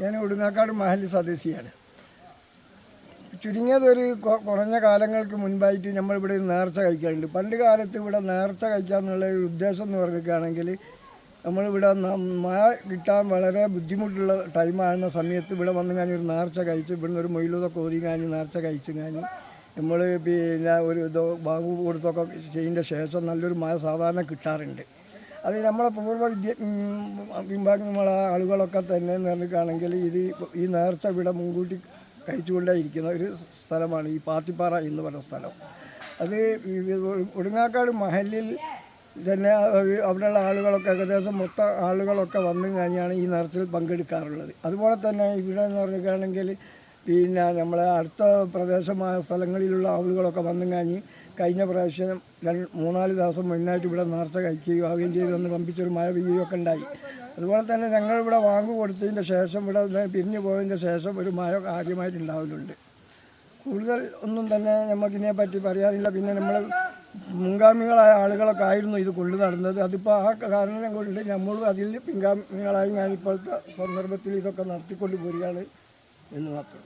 ഞാൻ ഉടുങ്ങാക്കാട് മഹല്ല് സ്വദേശിയാണ്. ചുരുങ്ങിയതൊരു കുറഞ്ഞ കാലങ്ങൾക്ക് മുൻപായിട്ട് നമ്മളിവിടെ നേർച്ച കഴിക്കാറുണ്ട്. പണ്ട് കാലത്ത് ഇവിടെ നേർച്ച കഴിക്കാമെന്നുള്ള ഒരു ഉദ്ദേശം എന്ന് പറയുകയാണെങ്കിൽ നമ്മളിവിടെ മഴ കിട്ടാൻ വളരെ ബുദ്ധിമുട്ടുള്ള ടൈമാകുന്ന സമയത്ത് ഇവിടെ വന്നു കഴിഞ്ഞാൽ ഒരു നേർച്ച കഴിച്ച് ഇവിടുന്ന് ഒരു മൊയിലൊക്കെ ഓതി കഴിഞ്ഞ് നേർച്ച കഴിച്ച് കഴിഞ്ഞ് നമ്മൾ പിന്നെ ഒരു ബാങ്ക് കൊടുത്തൊക്കെ ചെയ്തതിൻ്റെ ശേഷം നല്ലൊരു മഴ സാധാരണ കിട്ടാറുണ്ട്. അത് നമ്മളെ പൂർവ്വ പിൻഭാഗമുള്ള ആളുകളൊക്കെ തന്നെ നിർമ്മിക്കുകയാണെങ്കിൽ ഈ നേർച്ച ഇവിടെ മുൻകൂട്ടി കഴിച്ചുകൊണ്ടേ ഇരിക്കുന്ന ഒരു സ്ഥലമാണ് ഈ പാത്തിപ്പാറ എന്ന് പറയുന്ന സ്ഥലം. അത് ഉടുങ്ങാക്കാട് മഹല്ലിൽ തന്നെ അവിടെയുള്ള ആളുകളൊക്കെ ഏകദേശം മൊത്തം ആളുകളൊക്കെ വന്നു കഴിഞ്ഞാണ് ഈ നേർച്ചയിൽ പങ്കെടുക്കാറുള്ളത്. അതുപോലെ തന്നെ ഇവിടെ എന്ന് പറയുകയാണെങ്കിൽ പിന്നെ നമ്മളെ അടുത്ത പ്രദേശമായ സ്ഥലങ്ങളിലുള്ള ആളുകളൊക്കെ വന്നു കഴിഞ്ഞ് കഴിഞ്ഞ പ്രാവശ്യം 3-4 ദിവസം മുന്നായിട്ട് ഇവിടെ നേർച്ച കഴിക്കുകയും ആവുകയും ചെയ്തെന്ന് പമ്പിച്ചൊരു മഴ പെയ്യുകയൊക്കെ ഉണ്ടായി. അതുപോലെ തന്നെ ഞങ്ങളിവിടെ വാങ്ങു കൊടുത്തതിൻ്റെ ശേഷം ഇവിടെ പിരിഞ്ഞു പോയതിൻ്റെ ശേഷം ഒരു മഴ കാര്യമായിട്ടുണ്ടാവലുണ്ട്. കൂടുതൽ ഒന്നും തന്നെ നമുക്കിതിനെ പറ്റി പറയാനില്ല. പിന്നെ നമ്മൾ മുൻഗാമികളായ ആളുകളൊക്കെ ആയിരുന്നു ഇത് കൊണ്ടു നടന്നത്. അതിപ്പോൾ ആ കാരണം കൊണ്ട് നമ്മളും അതിൽ പിൻഗാമികളായി ഞാനിപ്പോഴത്തെ സന്ദർഭത്തിൽ ഇതൊക്കെ നടത്തിക്കൊണ്ട് പോരുകയാണ് എന്ന് മാത്രം.